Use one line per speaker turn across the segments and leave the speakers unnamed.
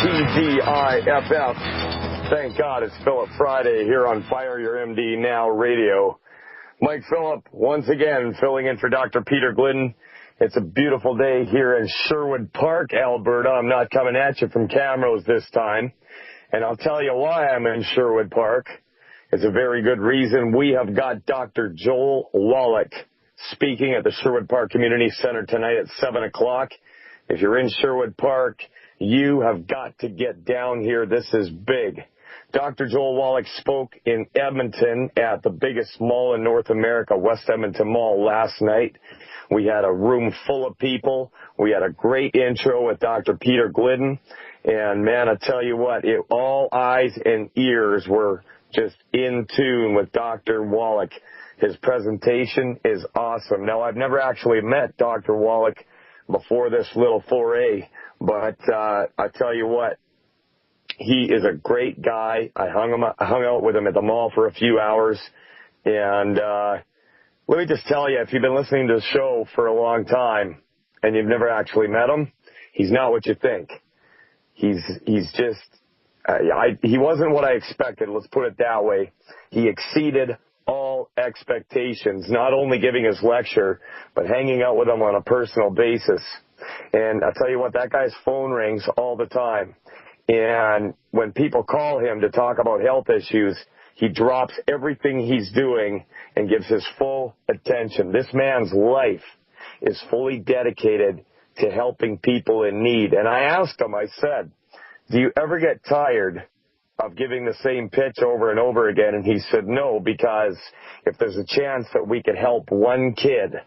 TGIFF. Thank God it's Philip Friday here on Fire Your MD Now Radio. Mike Phillip, once again, filling in for Dr. Peter Glidden. It's a beautiful day here in Sherwood Park, Alberta. I'm not coming at you from Camrose this time. And I'll tell you why I'm in Sherwood Park. It's a very good reason. We have got Dr. Joel Wallach speaking at the Sherwood Park Community Center tonight at 7 o'clock. If you're in Sherwood Park, you have got to get down here. This is big. Dr. Joel Wallach spoke in Edmonton at the biggest mall in North America, West Edmonton Mall, last night. We had a room full of people. We had a great intro with Dr. Peter Glidden. And, man, I tell you what, all eyes and ears were just in tune with Dr. Wallach. His presentation is awesome. Now, I've never actually met Dr. Wallach before this little foray, but I tell you what, he is a great guy. I hung out with him at the mall for a few hours, and let me just tell you, if you've been listening to the show for a long time and you've never actually met him, he's not what you think. He's just he wasn't what I expected. Let's put it that way. He exceeded all expectations, not only giving his lecture, but hanging out with him on a personal basis. And I'll tell you what, that guy's phone rings all the time. And when people call him to talk about health issues, he drops everything he's doing and gives his full attention. This man's life is fully dedicated to helping people in need. And I asked him, I said, do you ever get tired of giving the same pitch over and over again? And he said, no, because if there's a chance that we could help one kid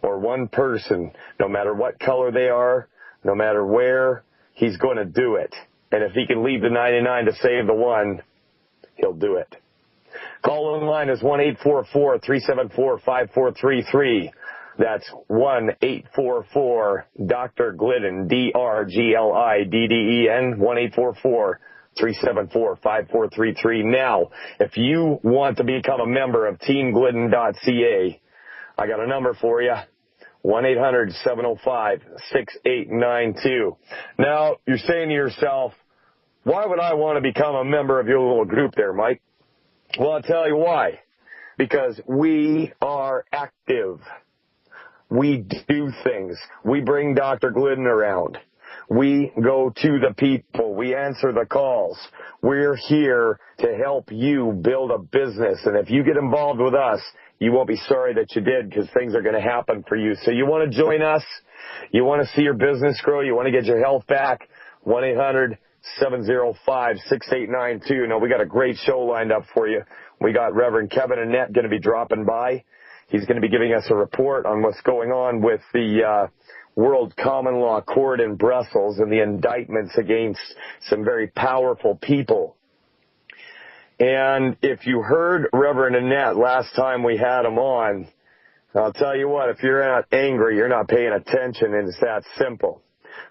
or one person, no matter what color they are, no matter where, he's going to do it. And if he can leave the 99 to save the one, he'll do it. Call in line is 1-844-374-5433. That's 1-844-Dr. Glidden, DRGLIDDEN, 1-844-374-5433. Now, if you want to become a member of teamglidden.ca, I got a number for you, 1-800-705-6892. Now, you're saying to yourself, why would I want to become a member of your little group there, Mike? Well, I'll tell you why. Because we are active. We do things. We bring Dr. Glidden around. We go to the people. We answer the calls. We're here to help you build a business. And if you get involved with us, you won't be sorry that you did, because things are going to happen for you. So you want to join us? You want to see your business grow? You want to get your health back? 1-800-705-6892. Now, we got a great show lined up for you. We got Reverend Kevin Annette going to be dropping by. He's going to be giving us a report on what's going on with the World Common Law Court in Brussels and the indictments against some very powerful people. And if you heard Reverend Annette last time we had him on, I'll tell you what, if you're not angry, you're not paying attention, and it's that simple.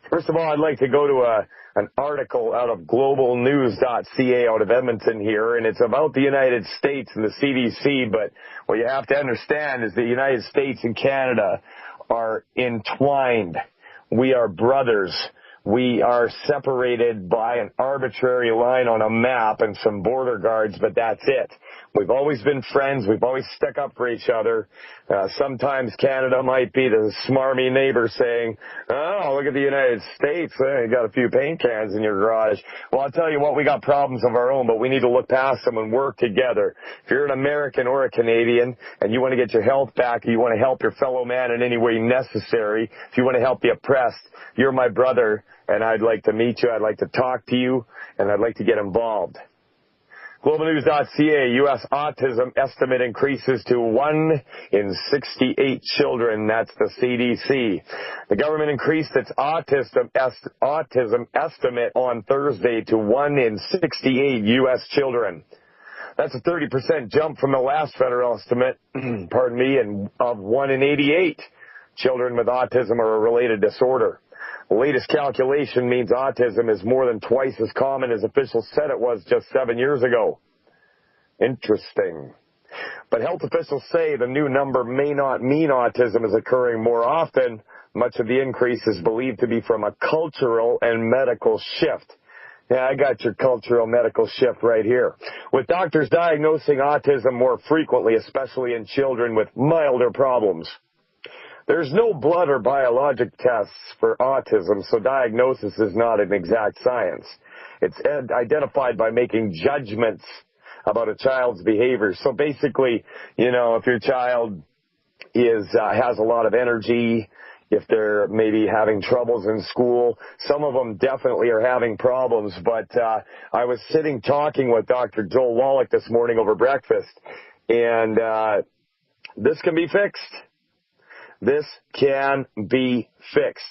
First of all, I'd like to go to an article out of globalnews.ca out of Edmonton here, and it's about the United States and the CDC, but what you have to understand is the United States and Canada are entwined. We are brothers. We are separated by an arbitrary line on a map and some border guards, but that's it. We've always been friends. We've always stuck up for each other. Sometimes Canada might be the smarmy neighbor saying, oh, look at the United States. You got a few paint cans in your garage. Well, I'll tell you what, we got problems of our own, but we need to look past them and work together. If you're an American or a Canadian and you want to get your health back, you want to help your fellow man in any way necessary, if you want to help the oppressed, you're my brother, and I'd like to meet you. I'd like to talk to you, and I'd like to get involved. GlobalNews.ca, U.S. autism estimate increases to 1 in 68 children. That's the CDC. The government increased its autism estimate on Thursday to 1 in 68 U.S. children. That's a 30% jump from the last federal estimate, pardon me, of 1 in 88 children with autism or a related disorder. The latest calculation means autism is more than twice as common as officials said it was just 7 years ago. Interesting. But health officials say the new number may not mean autism is occurring more often, Much of the increase is believed to be from a cultural and medical shift. Yeah, I got your cultural medical shift right here. With doctors diagnosing autism more frequently, especially in children with milder problems. There's no blood or biologic tests for autism, so diagnosis is not an exact science. It's identified by making judgments about a child's behavior. So basically, if your child has a lot of energy, if they're maybe having troubles in school. Some of them definitely are having problems, but I was sitting talking with Dr. Joel Wallach this morning over breakfast, and this can be fixed. This can be fixed.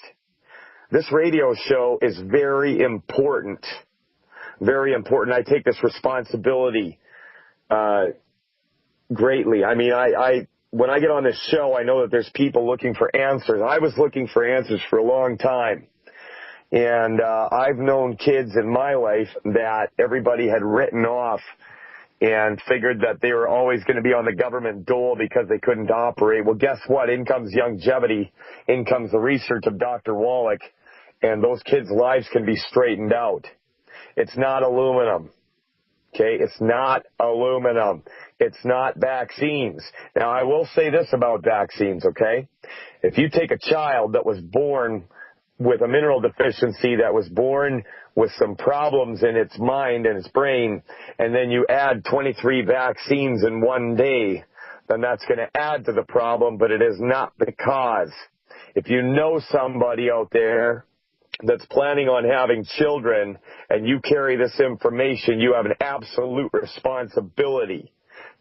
This radio show is very important. Very important. I take this responsibility greatly. I mean, when I get on this show, I know that there's people looking for answers. I was looking for answers for a long time. And I've known kids in my life that everybody had written off and figured that they were always going to be on the government dole because they couldn't operate. Well, guess what? In comes longevity. In comes the research of Dr. Wallach, and those kids' lives can be straightened out. It's not aluminum. Okay, it's not aluminum. It's not vaccines. Now, I will say this about vaccines, okay? If you take a child that was born with a mineral deficiency, that was born with some problems in its mind and its brain, and then you add 23 vaccines in one day, then that's going to add to the problem, but it is not the cause. If you know somebody out there that's planning on having children and you carry this information, you have an absolute responsibility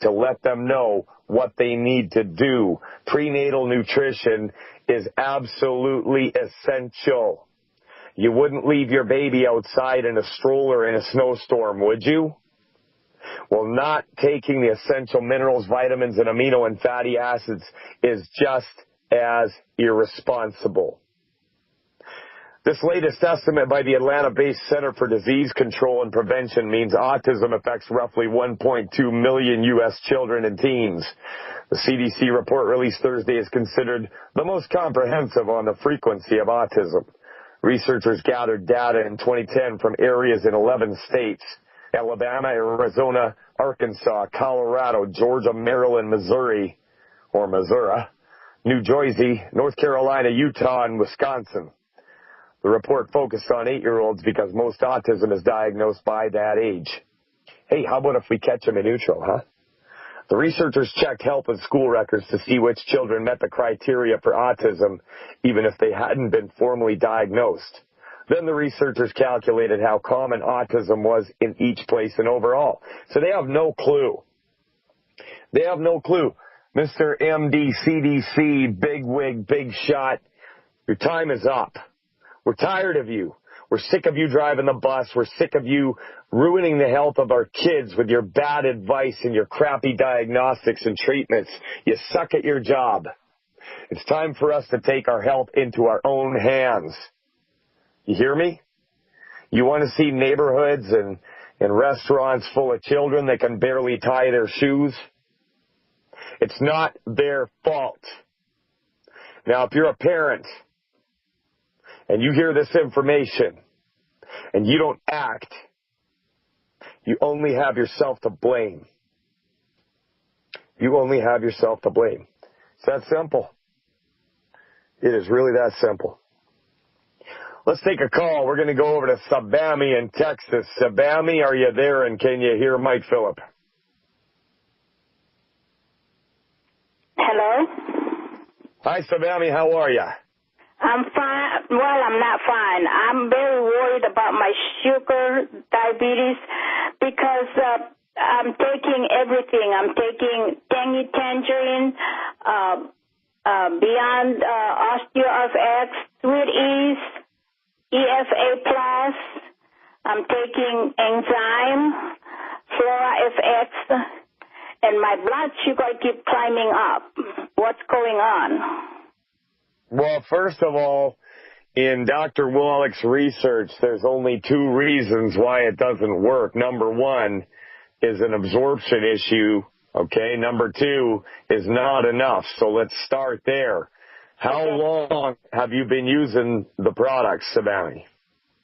to let them know what they need to do. Prenatal nutrition is absolutely essential. You wouldn't leave your baby outside in a stroller in a snowstorm, would you? Well, not taking the essential minerals, vitamins, and amino and fatty acids is just as irresponsible. This latest estimate by the Atlanta-based Center for Disease Control and Prevention means autism affects roughly 1.2 million U.S. children and teens. The CDC report released Thursday is considered the most comprehensive on the frequency of autism. Researchers gathered data in 2010 from areas in 11 states: Alabama, Arizona, Arkansas, Colorado, Georgia, Maryland, Missouri, New Jersey, North Carolina, Utah, and Wisconsin. The report focused on 8-year-olds because most autism is diagnosed by that age. Hey, how about if we catch them in utero, huh? The researchers checked health and school records to see which children met the criteria for autism, even if they hadn't been formally diagnosed. Then the researchers calculated how common autism was in each place and overall. So they have no clue. They have no clue. Mr. MD, CDC, bigwig, big shot, your time is up. We're tired of you. We're sick of you driving the bus. We're sick of you ruining the health of our kids with your bad advice and your crappy diagnostics and treatments. You suck at your job. It's time for us to take our health into our own hands. You hear me? You want to see neighborhoods and restaurants full of children that can barely tie their shoes? It's not their fault. Now, if you're a parent and you hear this information and you don't act, you only have yourself to blame. You only have yourself to blame. It's that simple. It is really that simple. Let's take a call. We're going to go over to Sabami in Texas. Sabami, are you there, and can you hear Mike Phillip?
Hello?
Hi, Sabami. How are you?
I'm fine. Well, I'm not fine. I'm very worried about my sugar, diabetes, because I'm taking everything. I'm taking Tangy Tangerine, Beyond OsteoFX, Sweet Ease, EFA Plus. I'm taking Enzyme, Flora FX, and my blood sugar keeps climbing up. What's going on?
Well, first of all, in Dr. Wallach's research, there's only 2 reasons why it doesn't work. Number 1 is an absorption issue, okay? Number 2 is not enough, so let's start there. How long have you been using the products, Samani?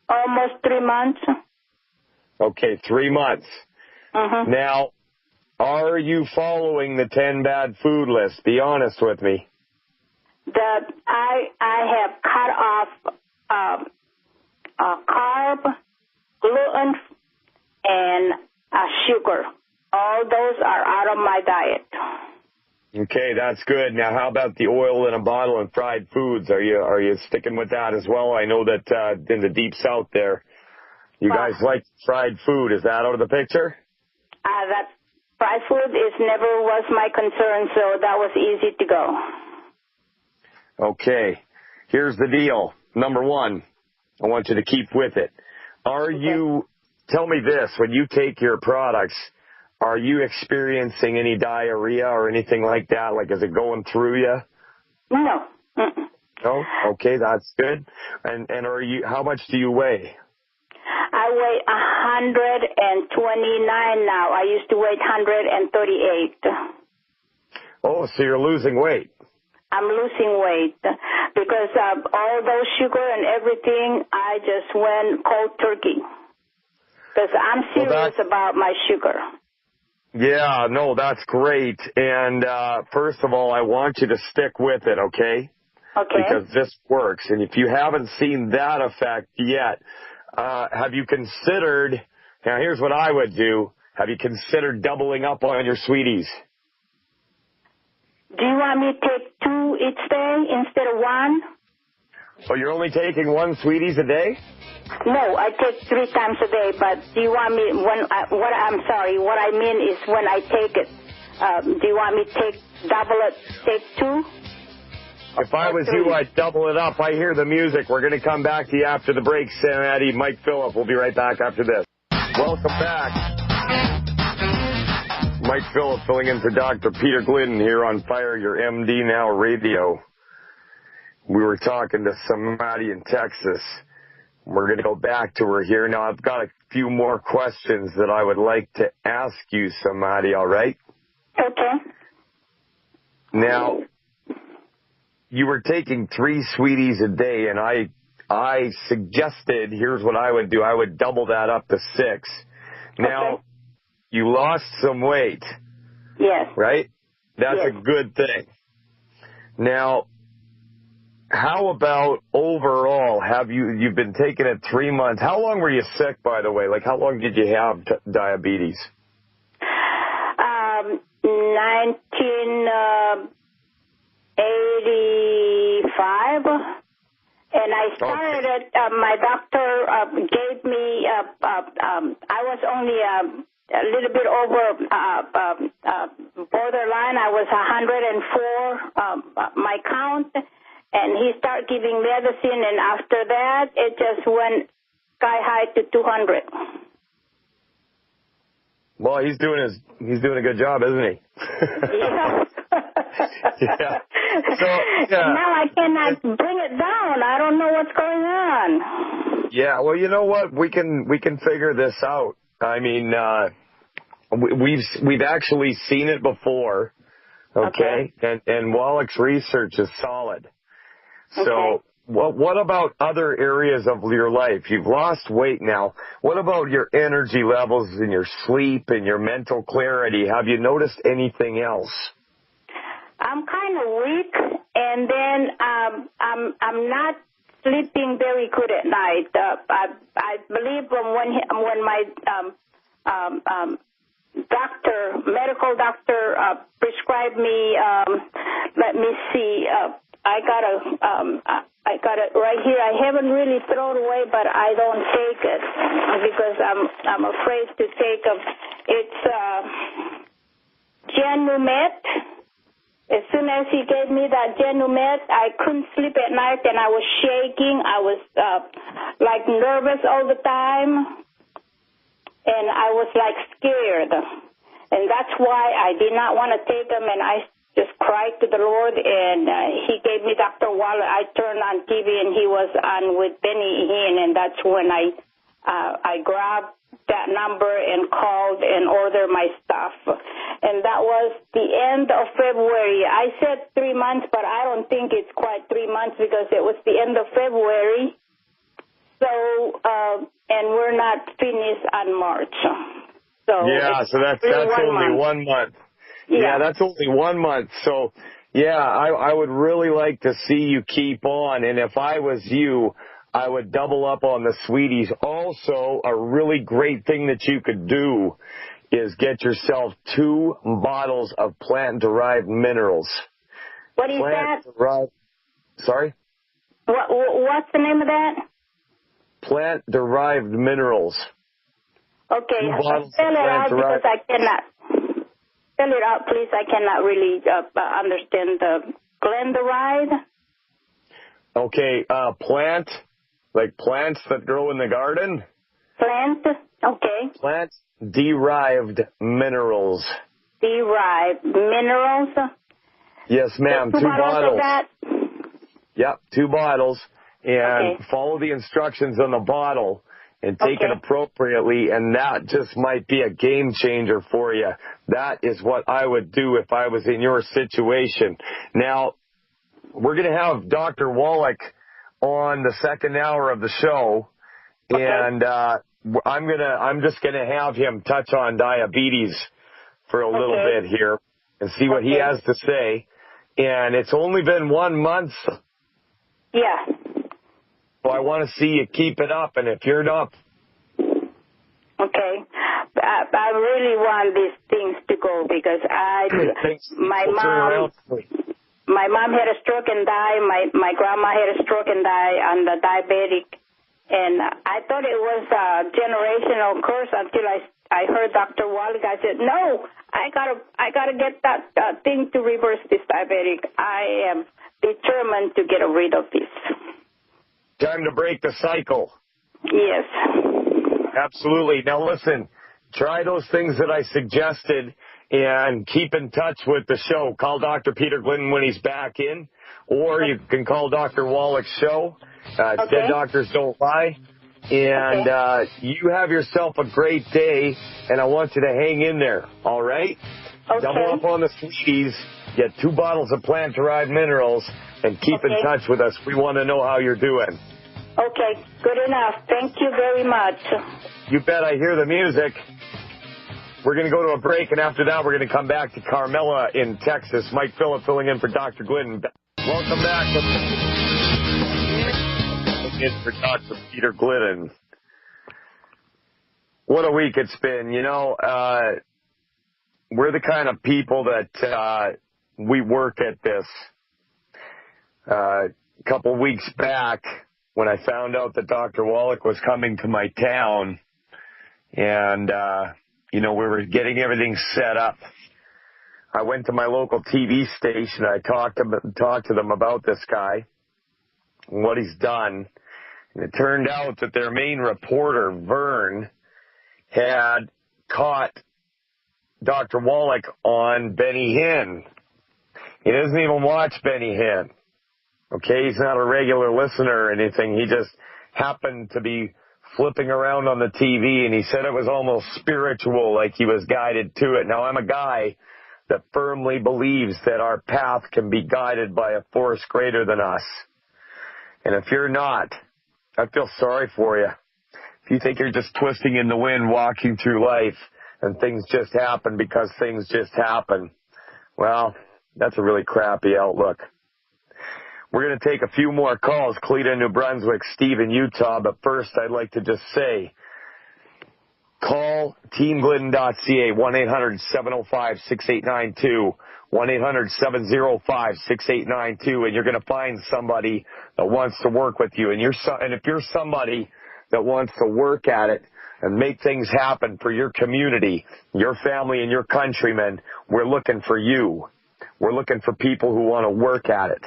Almost 3 months.
Okay, 3 months.
Mm-hmm.
Now, are you following the 10 bad food list? Be honest with me.
I have cut off carb, gluten, and sugar. All those are out of my diet.
Okay, that's good. Now, how about the oil in a bottle and fried foods? Are you sticking with that as well? I know that in the deep south there, you guys like fried food. Is that out of the picture?
That fried food never was my concern, so that was easy to go.
Okay, here's the deal. Number one, I want you to keep with it. Tell me this, when you take your products, are you experiencing any diarrhea or anything like that? Like, is it going through you?
No. Mm-mm.
No? Okay, that's good. And how much do you weigh?
I weigh 129 now. I used to weigh 138.
Oh, so you're losing weight.
I'm losing weight because all those sugar and everything, I just went cold turkey. Because I'm serious about my sugar.
Yeah, no, that's great. And first of all, I want you to stick with it, okay?
Okay.
Because this works. And if you haven't seen that effect yet, have you considered, now here's what I would do, have you considered doubling up on your sweeties?
Do you want me to take 2 each day instead of 1?
So you're only taking 1 sweeties a day?
No, I take 3 times a day, but do you want me, what I mean is when I take it, do you want me to double it, take 2?
If I was you, I'd double it up. I hear the music. We're going to come back to you after the break, Sam Addy, Mike Phillip. We'll be right back after this. Welcome back. Mike Phillip filling in for Dr. Peter Glidden here on Fire Your MD Now Radio. We were talking to Samadi in Texas. We're going to go back to her here. Now, I've got a few more questions that I would like to ask you, Samadi, all right?
Okay.
Now, you were taking 3 sweeties a day, and I suggested, here's what I would do. I would double that up to 6. Now, okay. You lost some weight.
Yes.
Right? That's
yes.
a good thing. Now, how about overall? You've been taking it 3 months. How long were you sick, by the way? Like, how long did you have diabetes?
1985. And I started it, my doctor gave me, I was only a little bit over borderline. I was 104, my count, and he started giving medicine, and after that, it just went sky high to 200.
Well, he's doing a good job, isn't he?
Yeah.
Yeah. So, yeah.
Now I cannot bring it down. I don't know what's going on.
Yeah. Well, you know what? We can figure this out. I mean, we've actually seen it before. Okay. And Wallach's research is solid. So, okay. What about other areas of your life? You've lost weight now. What about your energy levels and your sleep and your mental clarity? Have you noticed anything else?
I'm kind of weak, and then I'm not sleeping very good at night. I believe when my medical doctor prescribed me. Let me see. I got it right here. I haven't really thrown away, but I don't take it because I'm afraid to take them. It's Genumet. As soon as he gave me that Genumet, I couldn't sleep at night, and I was shaking. I was like nervous all the time, and I was like scared. And that's why I did not want to take them, and I just cried to the Lord, and he gave me Dr. Waller. I turned on TV, and he was on with Benny Hinn, and that's when I grabbed that number and called and ordered my stuff. And that was the end of February. I said 3 months, but I don't think it's quite 3 months because it was the end of February. So, and we're not finished on March. So
yeah, so that's only 1 month. Yeah, that's only 1 month. So, yeah, I would really like to see you keep on. And if I was you, I would double up on the sweeties. Also, a really great thing that you could do is get yourself 2 bottles of plant-derived minerals.
What is that?
Sorry?
What's the name of that?
Plant-derived minerals.
Okay, spell it out because I cannot. Spell it out, please. I cannot really understand the Glidden.
Okay, plant, like plants that grow in the garden.
Plant, okay.
Plant-derived minerals.
Derived minerals?
Yes, ma'am. 2 bottles.
Of that?
Yep, 2 bottles. And follow the instructions on the bottle and take it appropriately, and that just might be a game changer for you. That is what I would do if I was in your situation. Now, we're going to have Dr. Wallach on the second hour of the show, and I'm just going to have him touch on diabetes for a little bit here and see what he has to say. And it's only been 1 month.
Yeah.
So I want to see you keep it up, and if you're not...
Okay. I really want these things to go because my mom had a stroke and died. My grandma had a stroke and died on the diabetic. And I thought it was a generational curse until I heard Dr. Wallach. I said, no, I gotta get that thing to reverse this diabetic. I am determined to get rid of this.
Time to break the cycle.
Yes.
Absolutely. Now listen, try those things that I suggested and keep in touch with the show. Call Dr. Peter Glidden when he's back in, or you can call Dr. Wallach's show. Dead Doctors Don't Lie. And you have yourself a great day, and I want you to hang in there, all right?
Okay.
Double up on the sweeties, get 2 bottles of plant-derived minerals, and keep in touch with us. We want to know how you're doing.
Okay, good enough. Thank you very much.
You bet. I hear the music. We're going to go to a break, and after that, we're going to come back to Carmela in Texas. Mike Phillip filling in for Dr. Glidden. Welcome back. In for Dr. Peter Glidden. What a week it's been. You know, we're the kind of people that we work at this. A couple weeks back, when I found out that Dr. Wallach was coming to my town, and, we were getting everything set up, I went to my local TV station. I talked to them about this guy and what he's done. And it turned out that their main reporter, Vern, had caught Dr. Wallach on Benny Hinn. He doesn't even watch Benny Hinn. Okay, he's not a regular listener or anything. He just happened to be flipping around on the TV, and he said it was almost spiritual, like he was guided to it. Now, I'm a guy that firmly believes that our path can be guided by a force greater than us. And if you're not, I feel sorry for you. If you think you're just twisting in the wind, walking through life, and things just happen because things just happen, well, that's a really crappy outlook. We're going to take a few more calls. Cleta in New Brunswick, Steve in Utah. But first, I'd like to just say, call teamglidden.ca, 1-800-705-6892, 1-800-705-6892, and you're going to find somebody that wants to work with you. And if you're somebody that wants to work at it and make things happen for your community, your family, and your countrymen, we're looking for you. We're looking for people who want to work at it.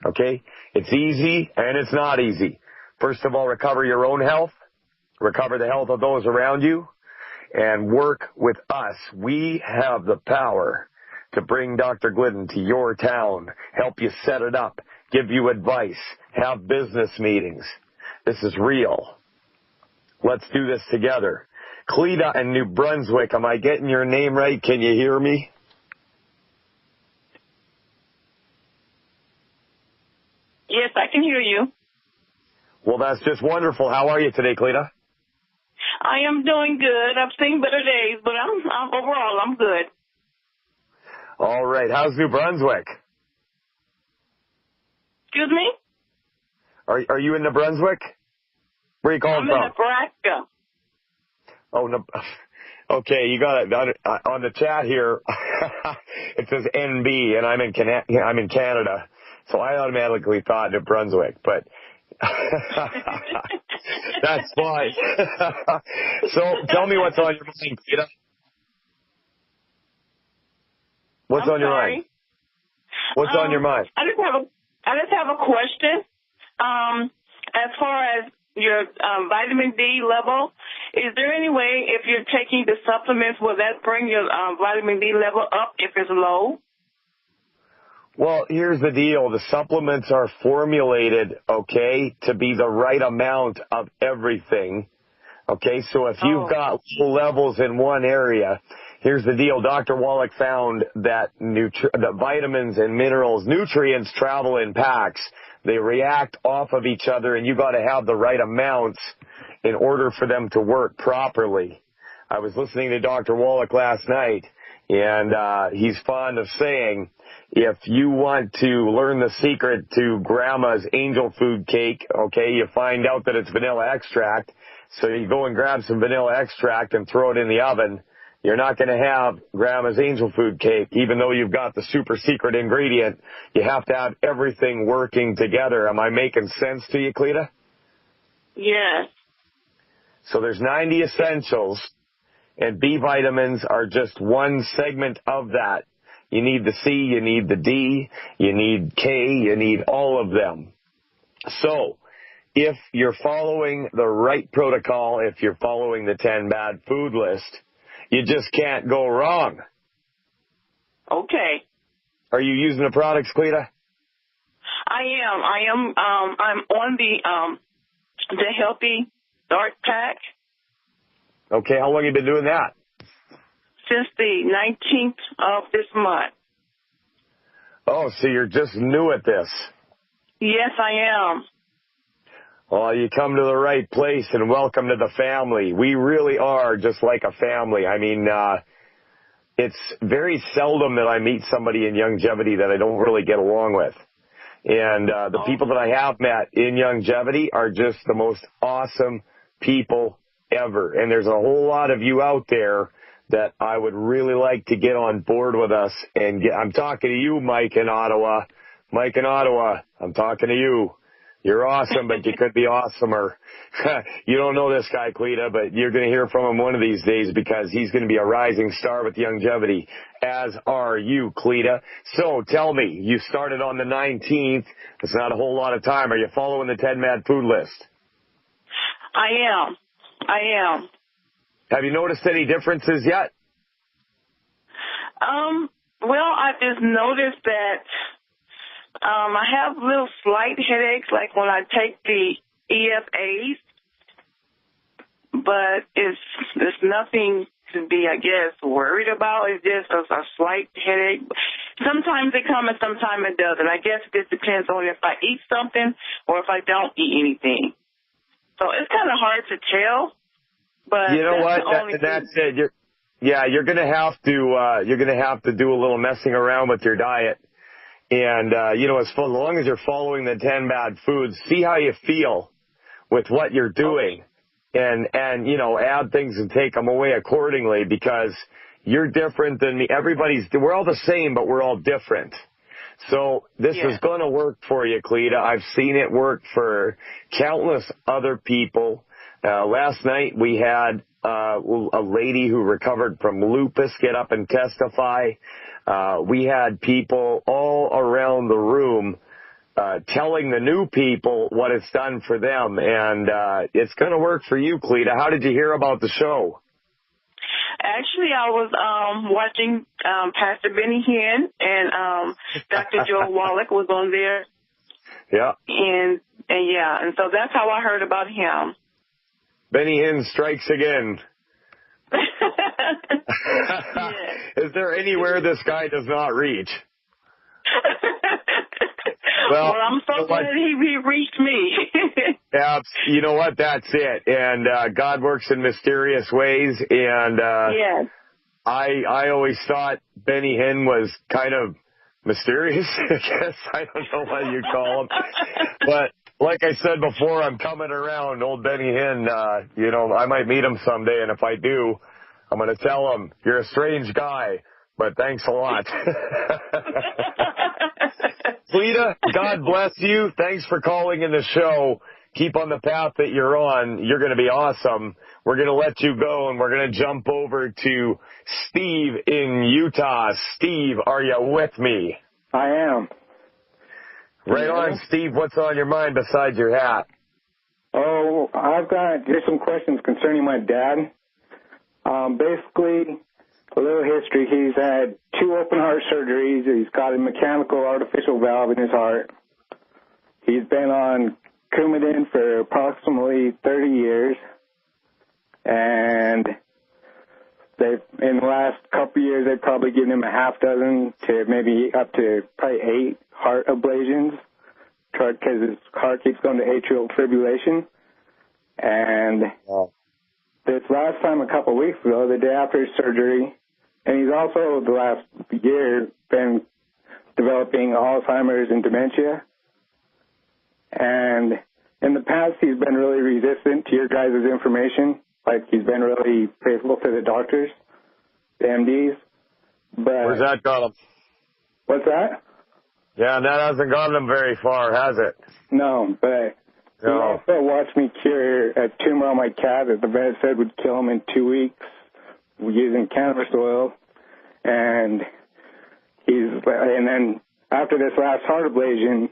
Okay? It's easy and it's not easy. First of all, recover your own health, recover the health of those around you, and work with us. We have the power to bring Dr. Glidden to your town, help you set it up, give you advice, have business meetings. This is real. Let's do this together. Cleta in New Brunswick. Am I getting your name right? Can you hear me?
Yes, I can hear you.
Well, that's just wonderful. How are you today, Cleta?
I am doing good. I've seen better days, but I'm overall I'm good.
All right. How's New Brunswick?
Excuse me?
Are you in New Brunswick? Where are you calling
I'm
from?
in Nebraska.
Oh, no. Okay, you got it on the chat here. It says NB, and I'm in Canada, so I automatically thought New Brunswick, but that's fine. So tell me what's on your mind, Peter. What's on your mind? What's on your mind?
I just have a question. As far as your vitamin D level, is there any way if you're taking the supplements, will that bring your vitamin D level up if it's low?
Well, here's the deal. The supplements are formulated, okay, to be the right amount of everything. Okay, so if you've got low levels in one area, here's the deal. Dr. Wallach found that the vitamins and minerals, nutrients travel in packs. They react off of each other, and you got to have the right amounts in order for them to work properly. I was listening to Dr. Wallach last night, and he's fond of saying, if you want to learn the secret to Grandma's angel food cake, okay, you find out that it's vanilla extract. So you go and grab some vanilla extract and throw it in the oven. You're not going to have Grandma's angel food cake, even though you've got the super secret ingredient. You have to have everything working together. Am I making sense to you, Cleta?
Yes.
So there's 90 essentials, and B vitamins are just one segment of that. You need the C, you need the D, you need K, you need all of them. So if you're following the right protocol, if you're following the 10 bad food list, you just can't go wrong.
Okay.
Are you using the products, Cleta?
I am. I'm on the Healthy Start Pack.
Okay, how long have you been doing that?
Since the 19th of this month.
Oh, so you're just new at this.
Yes, I am.
Well, you come to the right place, and welcome to the family. We really are just like a family. I mean, it's very seldom that I meet somebody in longevity that I don't really get along with. And the people that I have met in longevity are just the most awesome people ever. And there's a whole lot of you out there that I would really like to get on board with us. And I'm talking to you, Mike in Ottawa. Mike in Ottawa, I'm talking to you. You're awesome, but you could be awesomer. You don't know this guy, Cleta, but you're going to hear from him one of these days because he's going to be a rising star with longevity, as are you, Cleta. So tell me, you started on the 19th. It's not a whole lot of time. Are you following the 10 Mad Food List?
I am.
Have you noticed any differences yet?
Well, I just noticed that I have little slight headaches, like when I take the EFAs, but it's nothing to be, I guess, worried about. It's just a slight headache. Sometimes it comes and sometimes it doesn't. I guess it just depends on if I eat something or if I don't eat anything. So it's kind of hard to tell. But
you know what? That's it. You're going to have to do a little messing around with your diet. And, as long as you're following the 10 bad foods, see how you feel with what you're doing and, add things and take them away accordingly because you're different than me. We're all the same, but we're all different. So this is going to work for you, Cleta. I've seen it work for countless other people. Last night we had a lady who recovered from lupus get up and testify. We had people all around the room telling the new people what it's done for them, and it's going to work for you, Cleta. How did you hear about the show?
Actually, I was watching Pastor Benny Hinn and Dr. Joe Wallach was on there.
Yeah.
And so that's how I heard about him.
Benny Hinn strikes again. Is there anywhere this guy does not reach?
Well, I'm so glad he reached me.
Yeah, you know what? That's it. And God works in mysterious ways. And
yes.
I always thought Benny Hinn was kind of mysterious, I guess. I don't know what you call him. But like I said before, I'm coming around. Old Benny Hinn, you know, I might meet him someday. And if I do, I'm going to tell him, you're a strange guy, but thanks a lot. Lita, God bless you. Thanks for calling in the show. Keep on the path that you're on. You're going to be awesome. We're going to let you go, and we're going to jump over to Steve in Utah. Steve, are you with me?
I am.
Right on, Steve. What's on your mind besides your hat?
Oh, I've got just some questions concerning my dad. Basically, a little history. He's had 2 open heart surgeries. He's got a mechanical artificial valve in his heart. He's been on Coumadin for approximately 30 years. And in the last couple of years, they've probably given him a half dozen to maybe up to probably 8 heart ablations because his heart keeps going to atrial fibrillation. And this last time, a couple of weeks ago, the day after his surgery, and he's also the last year been developing Alzheimer's and dementia. And in the past, he's been really resistant to your guys' information. Like, he's been really faithful to the doctors, the MDs. But
where's that got him?
What's that?
Yeah, that hasn't gotten him very far, has it?
No, but he also watched me cure a tumor on my cat that the vet said would kill him in 2 weeks using cannabis oil. And then after this last heart ablation,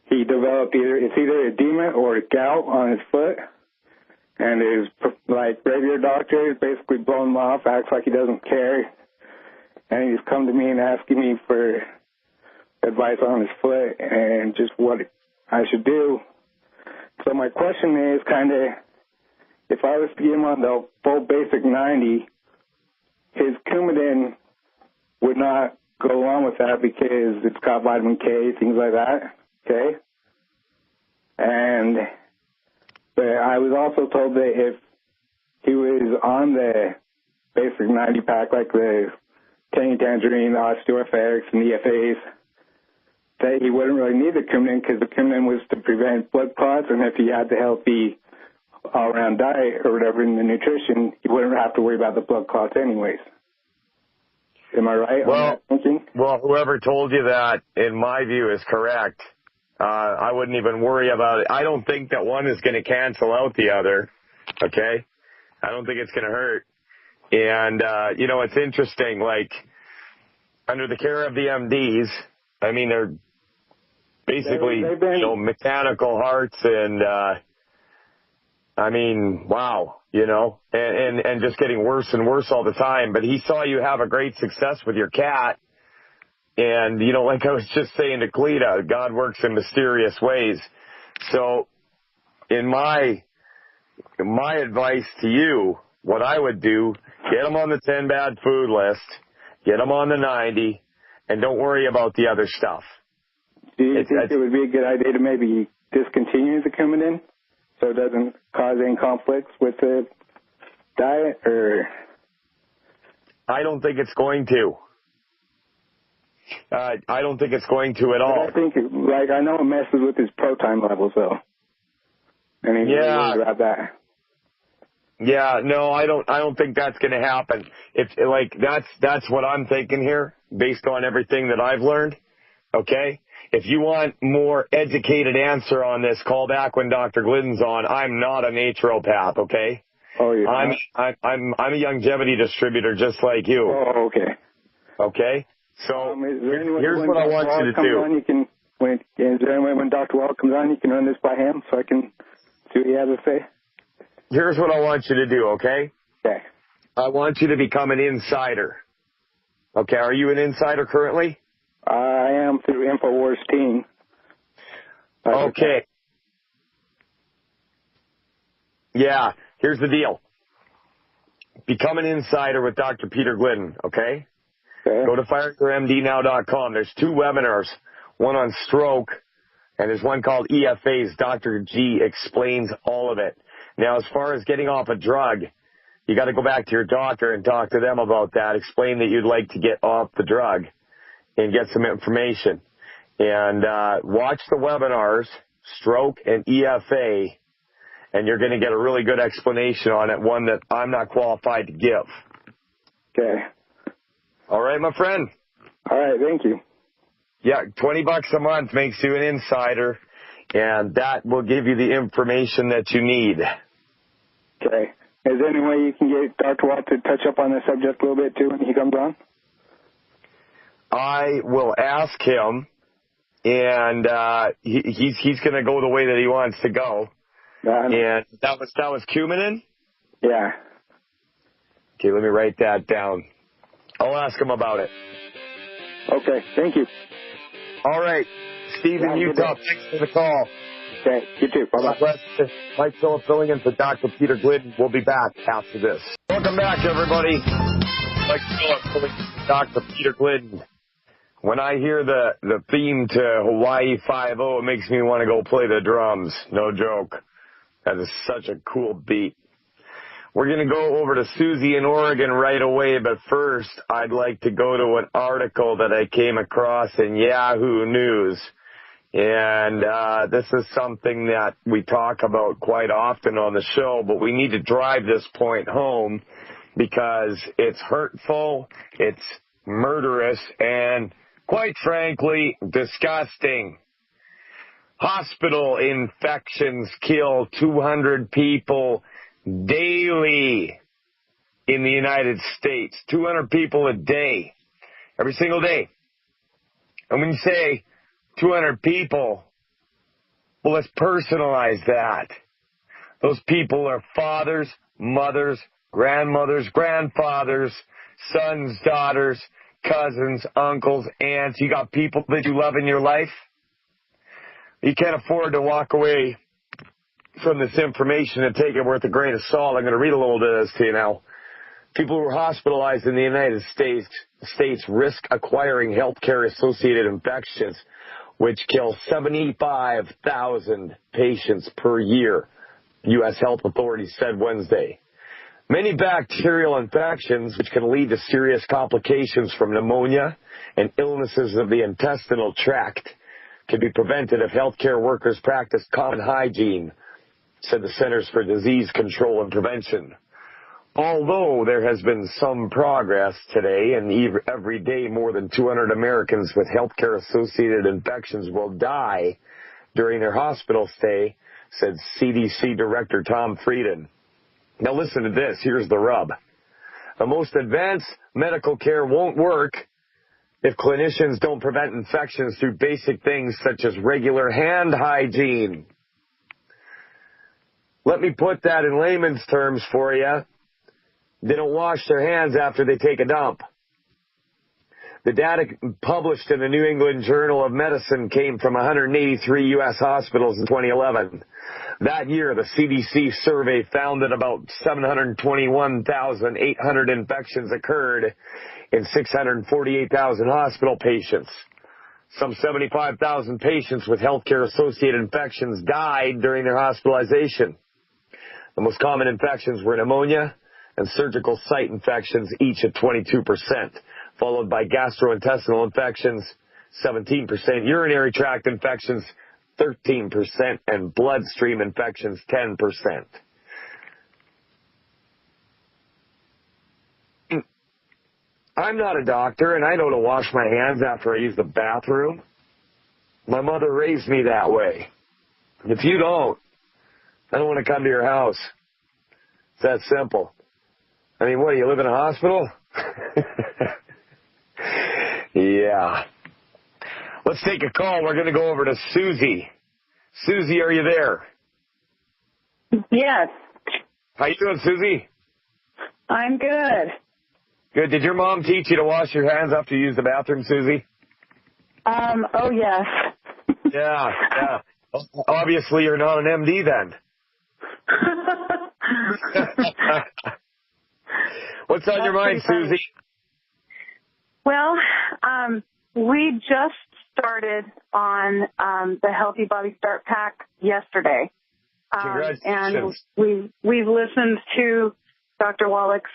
he developed either edema or gout on his foot. And his, regular doctor is basically blown him off, acts like he doesn't care. And he's come to me and asking me for advice on his foot and just what I should do. So my question is if I was to get him on the full basic 90, his Coumadin would not go along with that because it's got vitamin K, things like that, okay? But I was also told that if he was on the basic 90 pack, like the Tangy Tangerine, the Osteoarthritis, and the EFAs, that he wouldn't really need the Coumadin because the Coumadin was to prevent blood clots, and if he had the healthy all-around diet or whatever in the nutrition, he wouldn't have to worry about the blood clots anyways. Am I right on that thinking?
Well, whoever told you that, in my view, is correct. I wouldn't even worry about it. I don't think that one is going to cancel out the other, okay? I don't think it's going to hurt. And, it's interesting, under the care of the MDs, I mean, they're basically, mechanical hearts and, wow, and just getting worse and worse all the time. But he saw you have a great success with your cat. And, like I was just saying to Cleta, God works in mysterious ways. So in my advice to you, what I would do, get him on the 10 bad food list, get him on the 90, and don't worry about the other stuff.
Do you think it would be a good idea to maybe discontinue the Coumadin so it doesn't cause any conflicts with the diet, or?
I don't think it's going to. I don't think it's going to at all.
I think, I know it messes with his protein levels, though. And he's really worried about that.
Yeah, no, I don't think that's going to happen. That's what I'm thinking here, based on everything that I've learned. Okay? If you want more educated answer on this, call back when Dr. Glidden's on. I'm not a naturopath, okay?
Oh, yeah.
I'm a longevity distributor just like you.
Oh, okay.
Okay? So here's what I want you to do.
Is there any way when Dr. Wall comes on, you can run this by him so I can see what he has to say?
Here's what I want you to do, okay?
Okay.
I want you to become an insider. Okay, are you an insider currently?
I am through InfoWars team.
Okay. Yeah, here's the deal. become an insider with Dr. Peter Glidden, okay?
Okay.
Go to fireyourmdnow.com. There's 2 webinars, one on stroke, and there's one called EFAs. Dr. G explains all of it. Now, as far as getting off a drug, you got to go back to your doctor and talk to them about that. Explain that you'd like to get off the drug and get some information. And watch the webinars, stroke and EFA, and you're going to get a really good explanation on it, one that I'm not qualified to give.
Okay.
All right, my friend?
All right, thank you.
Yeah, $20 a month makes you an insider, and that will give you the information that you need.
Okay. Is there any way you can get Dr. Watt to touch up on this subject a little bit, too, when he comes on?
I will ask him, and he's going to go the way that he wants to go. And that was Cumanin?
Yeah.
Okay, let me write that down. I'll ask him about it.
Okay, thank you.
All right, Steve in Utah, thanks for the call.
Okay, you too. Bye-bye.
Mike Phillip filling in for Dr. Peter Glidden. We'll be back after this. Welcome back, everybody. Mike Phillip filling in for Dr. Peter Glidden. When I hear the theme to Hawaii 5-0, it makes me want to go play the drums. No joke. That is such a cool beat. We're going to go over to Susie in Oregon right away, but first I'd like to go to an article that I came across in Yahoo News. And this is something that we talk about quite often on the show, but we need to drive this point home because it's hurtful, it's murderous, and quite frankly, disgusting. Hospital infections kill 200 people daily in the United States. 200 people a day, every single day. And when you say 200 people, well, let's personalize that. Those people are fathers, mothers, grandmothers, grandfathers, sons, daughters, cousins, uncles, aunts. You got people that you love in your life. You can't afford to walk away from this information and take it with a grain of salt. I'm going to read a little bit of this to you now. People who are hospitalized in the United States risk acquiring healthcare-associated infections, which kill 75,000 patients per year, U.S. health authorities said Wednesday. Many bacterial infections, which can lead to serious complications from pneumonia and illnesses of the intestinal tract, can be prevented if healthcare workers practice common hygiene, said the Centers for Disease Control and Prevention. Although there has been some progress today, and every day more than 200 Americans with healthcare-associated infections will die during their hospital stay, said CDC Director Tom Frieden. Now listen to this. Here's the rub. The most advanced medical care won't work if clinicians don't prevent infections through basic things such as regular hand hygiene. Let me put that in layman's terms for you. They don't wash their hands after they take a dump. The data published in the New England Journal of Medicine came from 183 U.S. hospitals in 2011. That year, the CDC survey found that about 721,800 infections occurred in 648,000 hospital patients. Some 75,000 patients with healthcare-associated infections died during their hospitalization. The most common infections were pneumonia and surgical site infections, each at 22%, followed by gastrointestinal infections, 17%, urinary tract infections, 13%, and bloodstream infections, 10%. I'm not a doctor, and I know to wash my hands after I use the bathroom. My mother raised me that way. If you don't, I don't want to come to your house. It's that simple. I mean, what, do you live in a hospital? Yeah. Let's take a call. We're going to go over to Susie. Susie, are you there?
Yes.
How you doing, Susie?
I'm good.
Good. Did your mom teach you to wash your hands after you use the bathroom, Susie?
Oh, yes.
Yeah. Obviously, you're not an MD then. What's on your mind, Susie?
Well, we just started on the Healthy Body Start Pack yesterday.
Congratulations.
And we've listened to Dr. Wallach's,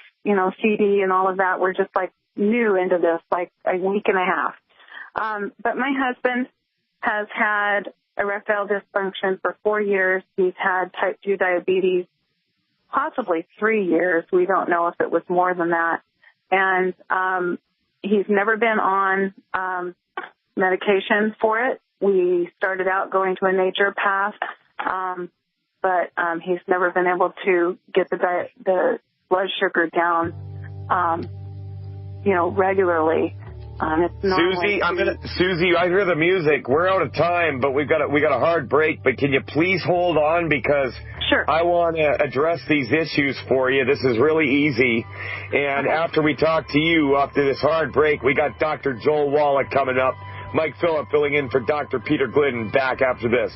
CD and all of that. We're just like new into this, like a week and a half. But my husband has had erectile dysfunction for 4 years. He's had type 2 diabetes, possibly 3 years. We don't know if it was more than that. And he's never been on medication for it. We started out going to a naturopath, but he's never been able to get the blood sugar down, regularly.
Susie, I hear the music. We're out of time, but we got a hard break. But can you please hold on, because
Sure.
I want to address these issues for you. This is really easy. And after we talk to you, after this hard break, we got Dr. Joel Wallach coming up. Mike Phillip filling in for Dr. Peter Glidden. Back after this.